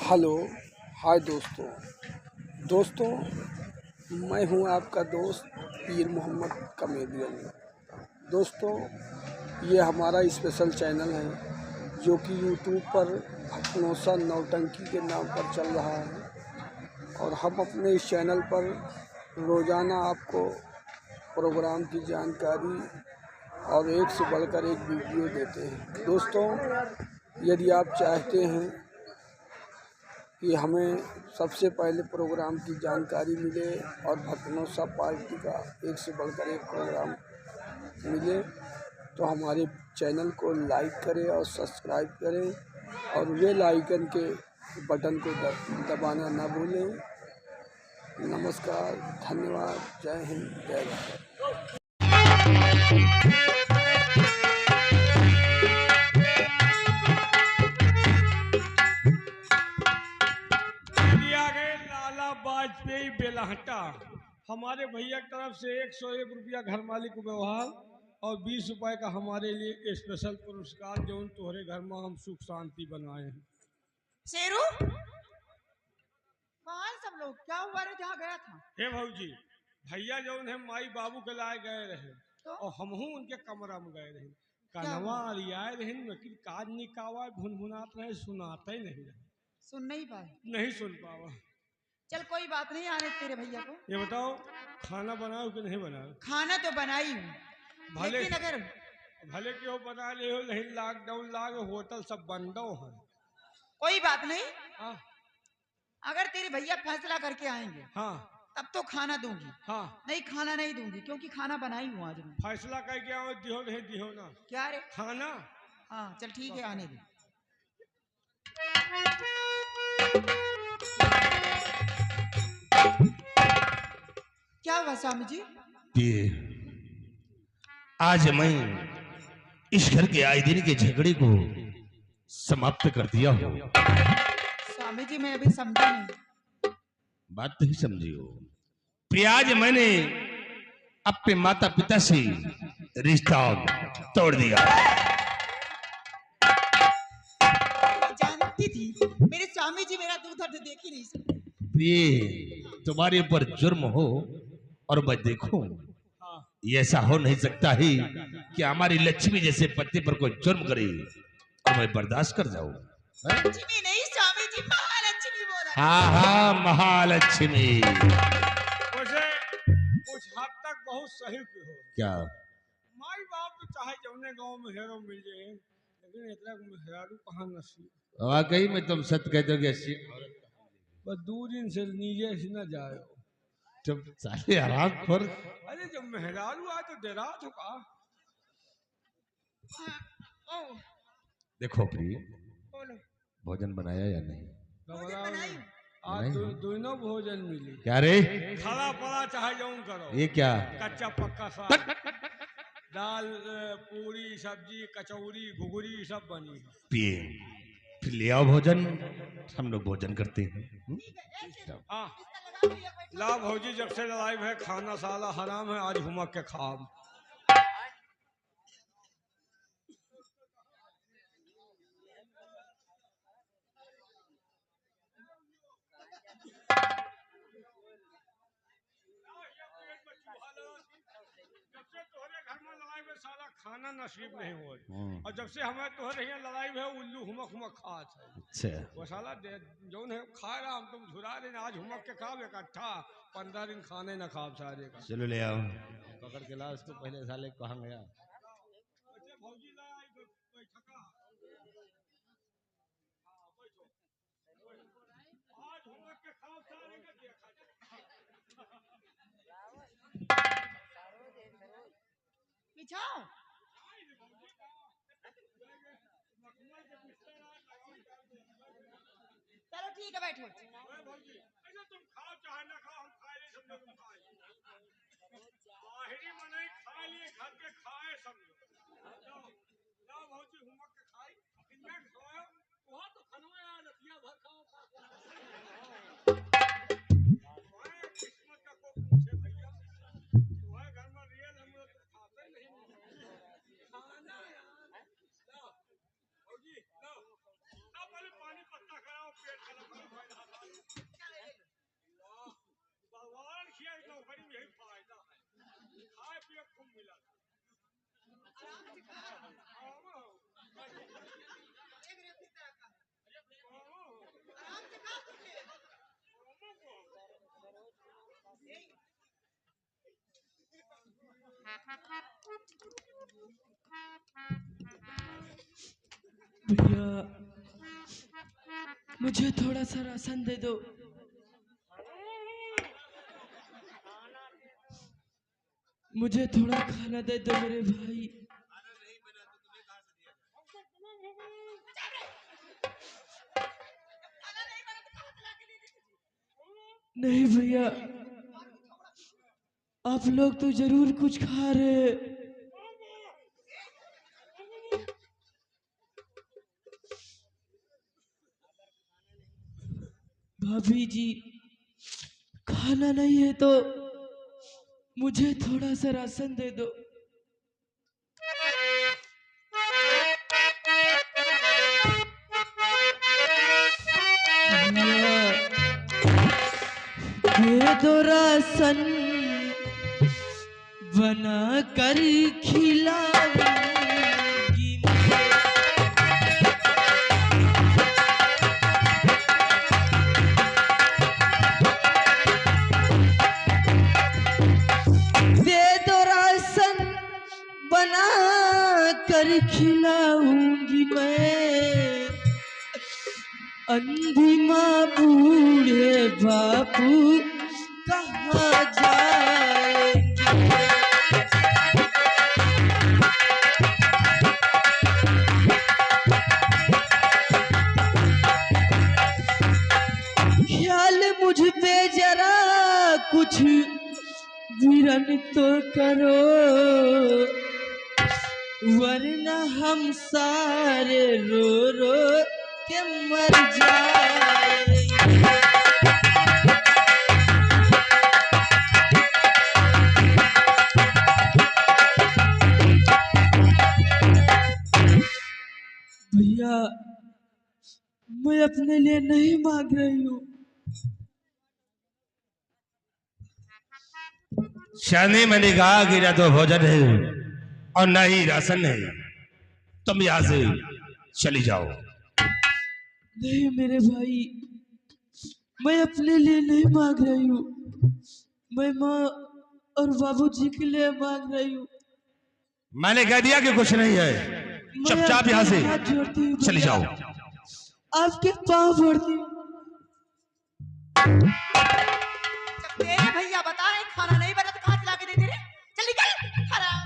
Hello, हाय दोस्तों। दोस्तों, मैं हूं आपका दोस्त पीर मोहम्मद कमेडियन। दोस्तों, ये हमारा स्पेशल चैनल है जो कि यूट्यूब पर भटनोसा नौटंकी के नाम पर चल रहा है और हम अपने इस चैनल पर रोज़ाना आपको प्रोग्राम की जानकारी और एक से बढ़कर एक वीडियो देते हैं। दोस्तों, यदि आप चाहते हैं कि हमें सबसे पहले प्रोग्राम की जानकारी मिले और भटनोसा पार्टी का एक से बढ़कर एक प्रोग्राम मिले, तो हमारे चैनल को लाइक करें और सब्सक्राइब करें और बेल आइकन के बटन को दबाना ना भूलें। नमस्कार, धन्यवाद, जय हिंद, जय भारत। वाजपेयी बेलहटा हमारे भैया की तरफ से 101 रुपया घर मालिक को व्यवहार और 20 रुपए का हमारे लिए स्पेशल पुरस्कार जो तोहरे घर में हम सुख शांति बनाए हैं। शेरू कहाँ सब लोग, क्या हुआ रे जहाँ गया था? हे भौजी, भैया जो है माई बाबू के लाए गए रहे तो? और हमहू उनके कमरा में गए रहे। कनवा आए रहे लेकिन काज निकावा भुनभुनात रहे, सुनाते नहीं रहे। सुन नहीं पाए? नहीं सुन पावा। चल कोई बात नहीं, आने तेरे भैया को। ये बताओ, खाना बनाओ कि नहीं बनाओ? खाना तो बनाई हूँ, भले लेकिन अगर भले क्यों बना ले हो, नहीं लॉकडाउन लाग होटल सब बंदो है। कोई बात नहीं। हाँ। अगर तेरे भैया फैसला करके आएंगे हाँ तब तो खाना दूंगी। हाँ। नहीं, खाना नहीं दूंगी क्योंकि खाना बनाई हूँ आज मैं। फैसला कर क्या हो, दिहो नहीं दिहो ना। क्या रे? खाना। हाँ चल ठीक है, आने दे। क्या हुआ स्वामी जी? आज मैं इस घर के आए दिन के झगड़े को समाप्त कर दिया हूँ। स्वामी जी मैं अभी समझा नहीं। बात नहीं समझी हो? प्याज मैंने अपने माता पिता से रिश्ता तोड़ दिया। जानती थी मेरे स्वामी जी मेरा दूध दर्द देख ही नहीं सकते। प्रिय, तुम्हारे ऊपर जुर्म हो और मैं देखूं, ऐसा हो नहीं सकता ही कि हमारी लक्ष्मी जैसे पति पर कोई जुर्म करे और मैं बर्दाश्त कर जाऊं। लक्ष्मी नहीं स्वामी जी, महालक्ष्मी बोला। हाँ हाँ, महालक्ष्मी। उसे कुछ हद तक बहुत सही की हो। क्या माई बाप तो चाहे जौने गांव में हेरो मिल जाए, लेकिन इतना हेरारू कहाँ नसीब। वाकई में तुम सत्य कहते हो कि बस 2 दिन से नीचे से न जाए। तुम साले आराम खोर। अरे जब मेहरारू आए तो डरा तो का। देखो प्रिय, बोलो। भोजन बनाया या नहीं? बनाई। आज दोनों भोजन मिली। क्या रे? खाना पड़ा चाहे जाऊं करो। ये क्या? कच्चा पक्का साग, दाल, पूरी, सब्जी, कचौरी, घुघरी सब बनी। पिए, फिर ले आओ भोजन, हम लोग भोजन करते हैं। हाँ ला भौजी, जब से लड़ाई है खाना साला हराम है, आज हुमक के खाब। जब से तोहरे घर में लड़ाई में साला खाना नसीब नहीं हो, और जब से हमें तोहरे यहाँ लड़ाई है उल्लू हुमक हुमक खात है। अच्छा, वो साला जो है खा रहा, हम तुम झुरा रहे, आज हुमक के खाब इकट्ठा 15 दिन खाने न खाब सारे का। चलो ले आओ, पकड़ के लाओ उसको। पहले साले कहाँ गया? भौजी ला बैठका। आज हुमक के खाब सारे का देखा। बिछाओ। चलो ठीक है, बैठो। तुम खाओ चाहे ना खाओ, हम खाए नहीं समझो, तुम खाए बाहरी मने खा लिए, घर के खाए समझो। लाओ भौजी हुमक के खाई, इनमें खाओ वहाँ तो खनवा आ रतिया भर खाओ। तुम्हारे किस्मत का को पूछे भैया, तुम्हारे घर में रियल हम लोग खाते नहीं खाना यार। लाओ भौजी लाओ, अब पहले पानी पत्ता कराओ, पेट खराब। भैया मुझे थोड़ा सा राशन दे दो। मुझे थोड़ा खाना दे दो मेरे भाई। नहीं भैया, आप लोग तो जरूर कुछ खा रहे। भाभी जी, खाना नहीं है तो मुझे थोड़ा सा राशन दे दो। दे दो राशन बना कर खिलाऊंगी मैं। दे दो राशन बना कर खिलाऊंगी मैं। अंधी माँ बूढ़े बापू कहाँ जाएंगे। ख्याल मुझ पे जरा कुछ विरन तो करो, वरना हम सारे रो रो के मर जाएंगे। भैया मैं अपने लिए नहीं मांग रही हूँ। शानी मैंने कहा कि ना तो भोजन है और ना ही राशन है, तुम यहां से चली जाओ। नहीं मेरे भाई, मैं अपने लिए नहीं मांग रही हूँ, मैं माँ और बाबूजी के लिए मांग रही हूँ। मैंने कह दिया कि कुछ नहीं है, चुपचाप यहां से चली जाओ। आपके पाँव पड़ती हूँ। तेरे भैया बताए खाना नहीं बना तो कहाँ से लाके दे दे रे? चल निकल हराम।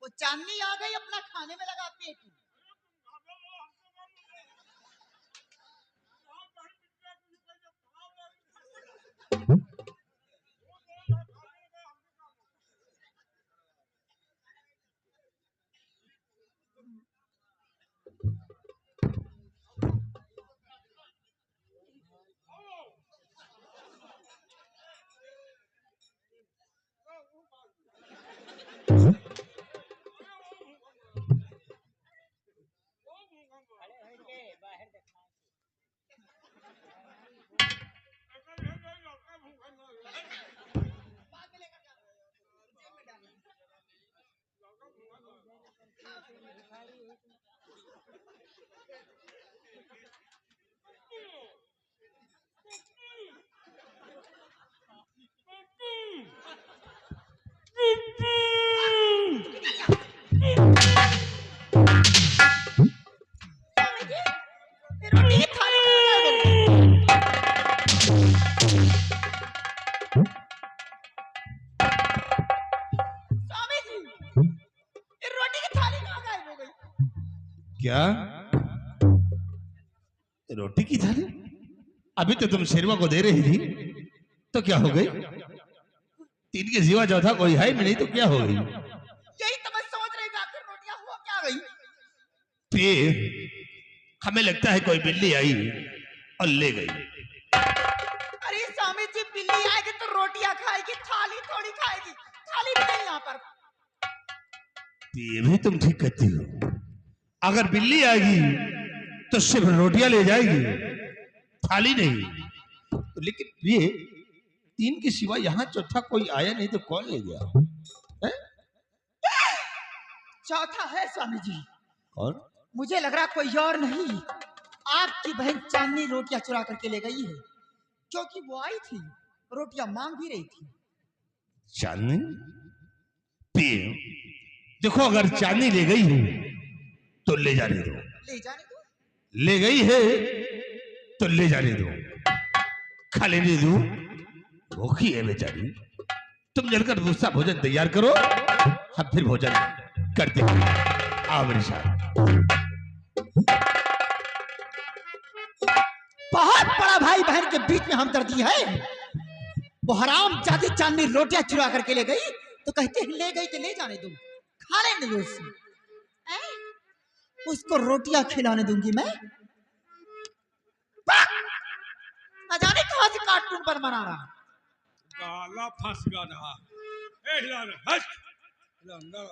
वो चांदनी आ गई अपना खाने में लगा पेट। रोटी की थाली स्वामी जी, ये रोटी की थाली कहाँ गायब हो गई? क्या रोटी की थाली? अभी तो तुम शेरवा को दे रही थी, तो क्या हो गई? तीन के सिवा चौथा कोई है नहीं, तो क्या हो गई? यही तो मैं सोच रही थी, आखिर रोटियां हो क्या गई? फिर हमें लगता है कोई बिल्ली आई और ले गई। अरे स्वामी जी, बिल्ली आएगी तो रोटियां खाएगी, थाली थोड़ी खाएगी। थाली भी नहीं यहाँ पर। ये भी तुम ठीक कहती हो। अगर बिल्ली आएगी तो सिर्फ रोटियां ले जाएगी, थाली नहीं। लेकिन ये 3 के सिवा यहाँ चौथा कोई आया नहीं, तो कौन ले गया है? चौथा है स्वामी जी। कौन? मुझे लग रहा कोई और नहीं, आपकी बहन चांदनी रोटियां चुरा करके ले गई है, क्योंकि वो आई थी, रोटियां मांग भी रही थी। चांदनी? पीर, देखो अगर चांदनी ले गई है तो ले जाने दो, ले जाने दो। ले गई है तो ले जाने दो, खा लेने दो, भूखी है बेचारी। तुम जलकर दूसरा भोजन तैयार करो, हम फिर भोजन करते हैं। आओ मेरे साथ। बहुत बड़ा भाई बहन के बीच में हमदर्दी है। वो हराम जाती चांदनी रोटियां चुरा करके ले गई, तो कहते हैं ले गई तो ले जाने दो, खा लेने दो उससे। उसको रोटियां खिलाने दूंगी मैं। न जाने कहां से कार्टून पर बना रहा। गाला फंस गया रहा। ए हिला रे, हट हिला अंदर।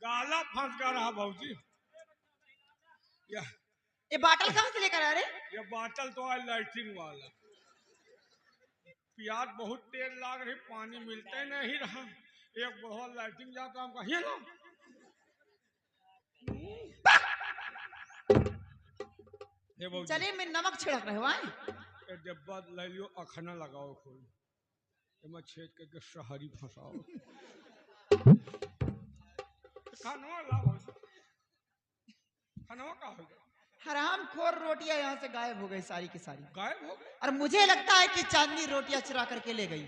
गाला फंस गया रहा भाऊजी। ये बाटल कहां से लेकर आ रहे? ये बाटल तो है लाइटिंग वाला। प्याज बहुत तेज लाग रही, पानी मिलते नहीं रहा। एक बहुत लाइटिंग जाता हमका हिला। चले में नमक छिड़क रहे हो। ए डब्बा ले लियो, अखना लगाओ खोल, एमा छेद करके शहरी फंसाओ। खानवा लाओ, खानवा का हो गया? हराम खोर रोटियां यहाँ से गायब हो गई, सारी की सारी गायब हो गए। और मुझे लगता है कि चांदनी रोटियां चुरा करके ले गई।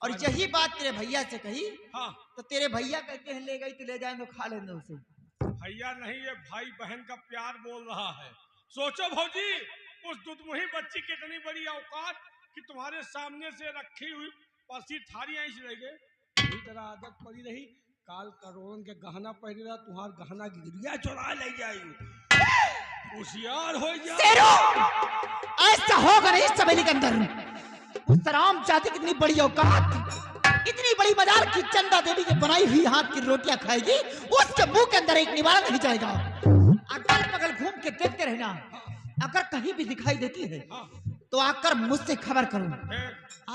और यही बात तेरे भैया से कही, हाँ, तो तेरे भैया कहते हैं ले गई तो ले जाए तो खा लेने उसे। भैया नहीं, ये भाई बहन का प्यार बोल रहा है। सोचो भौजी, उस दुधमुही बच्ची कितनी बड़ी औकात कि तुम्हारे सामने से रखी हुई परसी थारी ऐसी रह गए। यही तरह आदत पड़ी रही, काल करोड़न के गहना पहने रहा, तुम्हार गहना गिरिया चुरा ले जाएगी। होशियार हो जा। ऐसा होगा नहीं इस चमेली के अंदर। उस राम जाति की इतनी बड़ी औकात, इतनी बड़ी मजार की चंदा देवी की बनाई हुई हाथ की रोटियां खाएगी, उसके मुंह के अंदर एक निवाला नहीं जाएगा। अगल बगल घूम के देखते रहना, अगर कहीं भी दिखाई देती है तो आकर मुझसे खबर करो।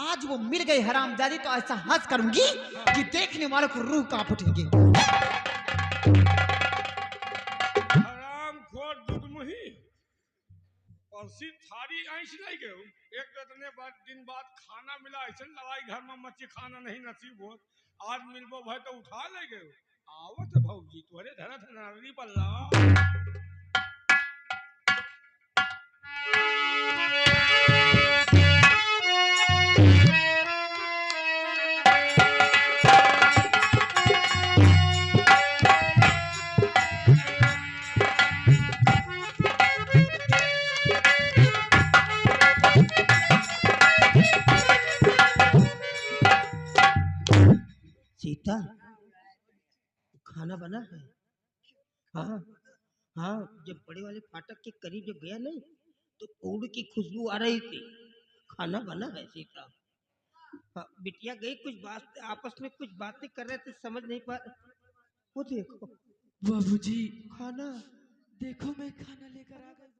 आज वो मिल गई हरामजादी तो ऐसा हंस करूंगी कि देखने वालों को रूह कांप उठेगी। हरामखोर दुधमुही परसी थारी ऐसी नहीं गए। एक दिन बाद खाना मिला, ऐसे लड़ाई घर में मच्छी खाना नहीं नसीब हो। आज मिलबो भाई तो उठा ले गए। आवत भौजी तोरे धरा धनारी बल्ला। सीता, खाना बना है? हाँ हाँ, जब बड़े वाले फाटक के करीब जब गया नहीं तो पूड़ की खुशबू आ रही थी। खाना बना है सीता। हाँ, बिटिया गई, कुछ बात आपस में कुछ बातें कर रहे थे, समझ नहीं पा। वो देखो बाबूजी, खाना। देखो मैं खाना लेकर आ गई।